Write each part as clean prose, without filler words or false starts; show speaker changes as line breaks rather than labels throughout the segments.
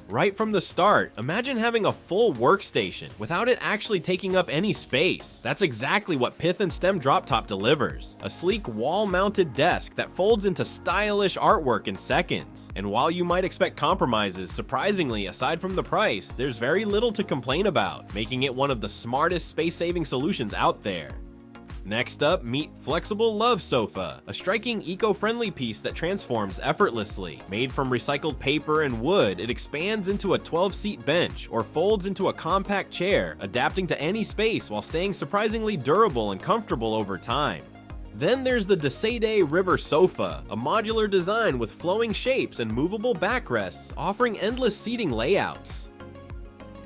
Right from the start, imagine having a full workstation without it actually taking up any space. That's exactly what Pith and Stem DropTop delivers. A sleek wall-mounted desk that folds into stylish artwork in seconds. And while you might expect compromises, surprisingly, aside from the price, there's very little to complain about, making it one of the smartest space-saving solutions out there. Next up, meet Flexible Love Sofa, a striking eco-friendly piece that transforms effortlessly. Made from recycled paper and wood, it expands into a 12-seat bench or folds into a compact chair, adapting to any space while staying surprisingly durable and comfortable over time. Then there's the Sede River Sofa, a modular design with flowing shapes and movable backrests, offering endless seating layouts.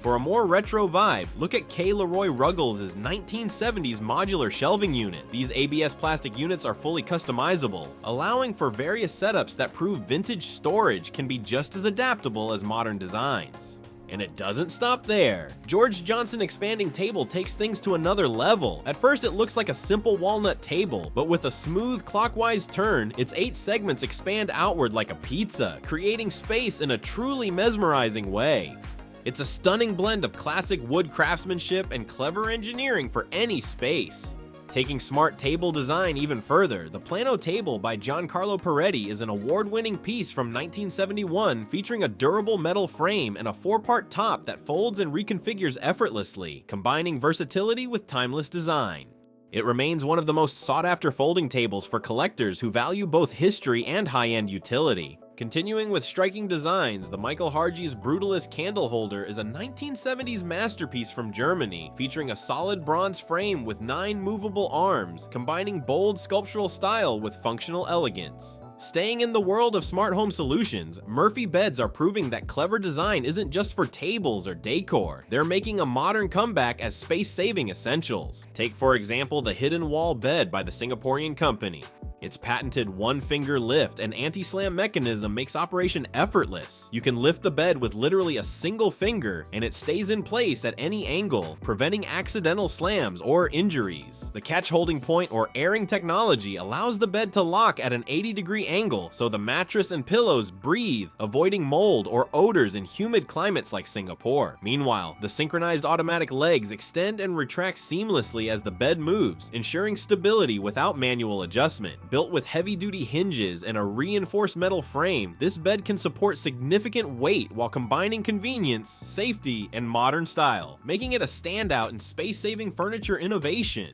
For a more retro vibe, look at K. Leroy Ruggles' 1970s modular shelving unit. These ABS plastic units are fully customizable, allowing for various setups that prove vintage storage can be just as adaptable as modern designs. And it doesn't stop there. George Johnson expanding table takes things to another level. At first it looks like a simple walnut table, but with a smooth clockwise turn, its 8 segments expand outward like a pizza, creating space in a truly mesmerizing way. It's a stunning blend of classic wood craftsmanship and clever engineering for any space. Taking smart table design even further, the PLANO table by Giancarlo Piretti is an award-winning piece from 1971 featuring a durable metal frame and a 4-part top that folds and reconfigures effortlessly, combining versatility with timeless design. It remains one of the most sought-after folding tables for collectors who value both history and high-end utility. Continuing with striking designs, the Michael Hargey's Brutalist candle holder is a 1970s masterpiece from Germany, featuring a solid bronze frame with 9 movable arms, combining bold sculptural style with functional elegance. Staying in the world of smart home solutions, Murphy beds are proving that clever design isn't just for tables or decor. They're making a modern comeback as space-saving essentials. Take for example the Hidden Wall bed by the Singaporean company. Its patented one-finger lift and anti-slam mechanism makes operation effortless. You can lift the bed with literally a single finger, and it stays in place at any angle, preventing accidental slams or injuries. The catch holding point or airing technology allows the bed to lock at an 80-degree angle so the mattress and pillows breathe, avoiding mold or odors in humid climates like Singapore. Meanwhile, the synchronized automatic legs extend and retract seamlessly as the bed moves, ensuring stability without manual adjustment. Built with heavy-duty hinges and a reinforced metal frame, this bed can support significant weight while combining convenience, safety, and modern style, making it a standout in space-saving furniture innovation.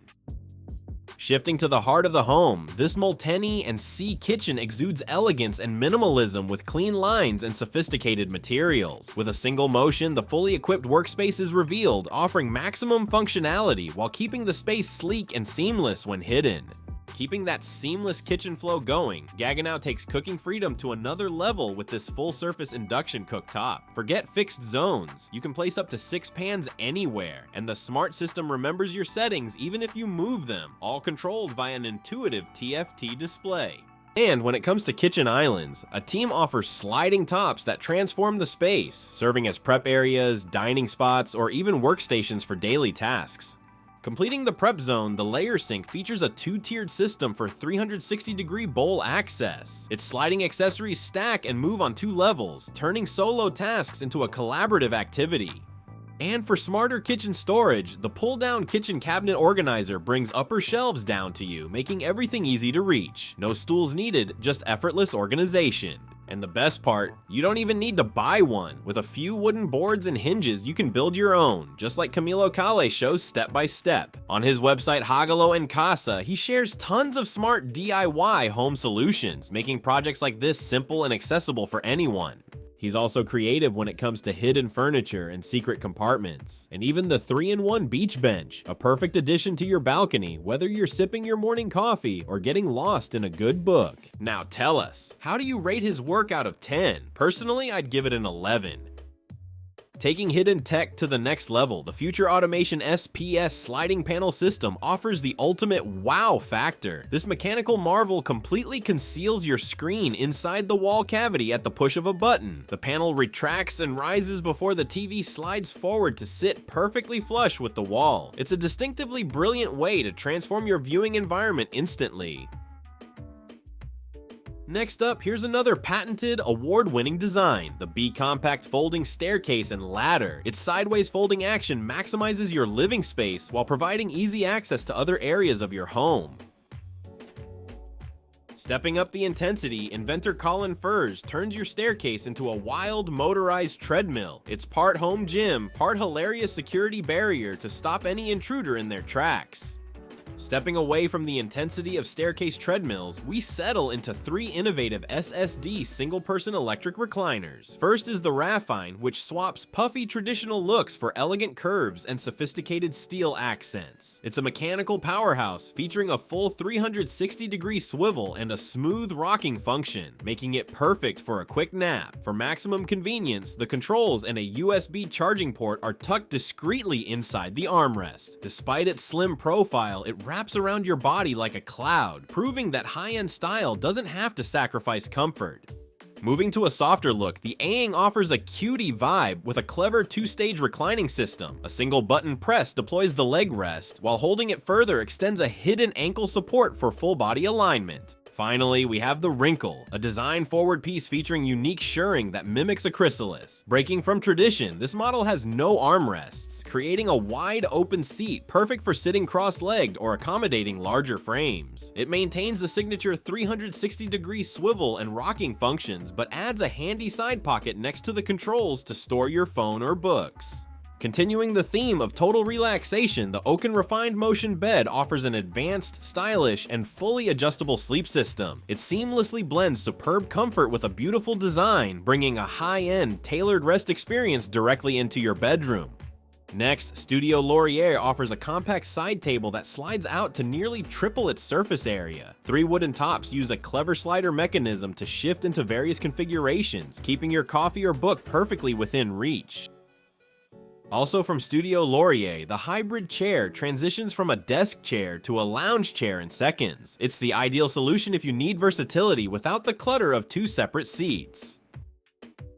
Shifting to the heart of the home, this Molteni&C kitchen exudes elegance and minimalism with clean lines and sophisticated materials. With a single motion, the fully equipped workspace is revealed, offering maximum functionality while keeping the space sleek and seamless when hidden. Keeping that seamless kitchen flow going, Gaggenau takes cooking freedom to another level with this full-surface induction cooktop. Forget fixed zones, you can place up to 6 pans anywhere, and the smart system remembers your settings even if you move them, all controlled via an intuitive TFT display. And when it comes to kitchen islands, ATIM offers sliding tops that transform the space, serving as prep areas, dining spots, or even workstations for daily tasks. Completing the prep zone, the layer sink features a 2-tiered system for 360-degree bowl access. Its sliding accessories stack and move on 2 levels, turning solo tasks into a collaborative activity. And for smarter kitchen storage, the pull-down kitchen cabinet organizer brings upper shelves down to you, making everything easy to reach. No stools needed, just effortless organization. And the best part, you don't even need to buy one. With a few wooden boards and hinges, you can build your own, just like Camilo Cale shows step by step. On his website Hagalo en Casa, he shares tons of smart DIY home solutions, making projects like this simple and accessible for anyone. He's also creative when it comes to hidden furniture and secret compartments. And even the 3-in-1 beach bench, a perfect addition to your balcony, whether you're sipping your morning coffee or getting lost in a good book. Now tell us, how do you rate his work out of 10? Personally, I'd give it an 11. Taking hidden tech to the next level, the Future Automation SPS sliding panel system offers the ultimate wow factor. This mechanical marvel completely conceals your screen inside the wall cavity at the push of a button. The panel retracts and rises before the TV slides forward to sit perfectly flush with the wall. It's a distinctively brilliant way to transform your viewing environment instantly. Next up, here's another patented, award-winning design, the B-Compact Folding Staircase and Ladder. Its sideways folding action maximizes your living space while providing easy access to other areas of your home. Stepping up the intensity, inventor Colin Furze turns your staircase into a wild, motorized treadmill. It's part home gym, part hilarious security barrier to stop any intruder in their tracks. Stepping away from the intensity of staircase treadmills, we settle into 3 innovative SSD single-person electric recliners. First is the Raffine, which swaps puffy traditional looks for elegant curves and sophisticated steel accents. It's a mechanical powerhouse featuring a full 360-degree swivel and a smooth rocking function, making it perfect for a quick nap. For maximum convenience, the controls and a USB charging port are tucked discreetly inside the armrest. Despite its slim profile, it wraps around your body like a cloud, proving that high-end style doesn't have to sacrifice comfort. Moving to a softer look, the Aang offers a cutie vibe with a clever 2-stage reclining system. A single button press deploys the leg rest, while holding it further extends a hidden ankle support for full body alignment. Finally, we have the Wrinkle, a design-forward piece featuring unique shirring that mimics a chrysalis. Breaking from tradition, this model has no armrests, creating a wide open seat perfect for sitting cross-legged or accommodating larger frames. It maintains the signature 360-degree swivel and rocking functions, but adds a handy side pocket next to the controls to store your phone or books. Continuing the theme of total relaxation, the Oaken Refined Motion bed offers an advanced, stylish, and fully adjustable sleep system. It seamlessly blends superb comfort with a beautiful design, bringing a high-end, tailored rest experience directly into your bedroom. Next, Studio Laurier offers a compact side table that slides out to nearly triple its surface area. 3 wooden tops use a clever slider mechanism to shift into various configurations, keeping your coffee or book perfectly within reach. Also from Studio Laurier, the hybrid chair transitions from a desk chair to a lounge chair in seconds. It's the ideal solution if you need versatility without the clutter of 2 separate seats.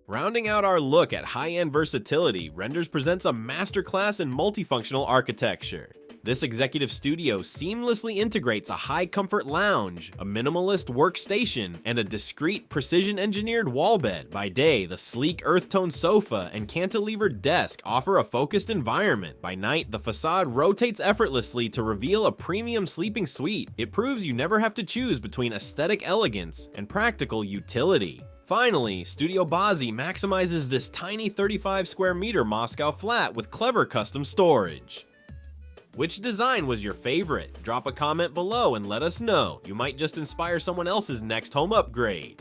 Rounding out our look at high-end versatility, Renders presents a masterclass in multifunctional architecture. This executive studio seamlessly integrates a high-comfort lounge, a minimalist workstation, and a discreet, precision-engineered wall bed. By day, the sleek earth-tone sofa and cantilevered desk offer a focused environment. By night, the facade rotates effortlessly to reveal a premium sleeping suite. It proves you never have to choose between aesthetic elegance and practical utility. Finally, Studio Bazzi maximizes this tiny 35 square meter Moscow flat with clever custom storage. Which design was your favorite? Drop a comment below and let us know. You might just inspire someone else's next home upgrade.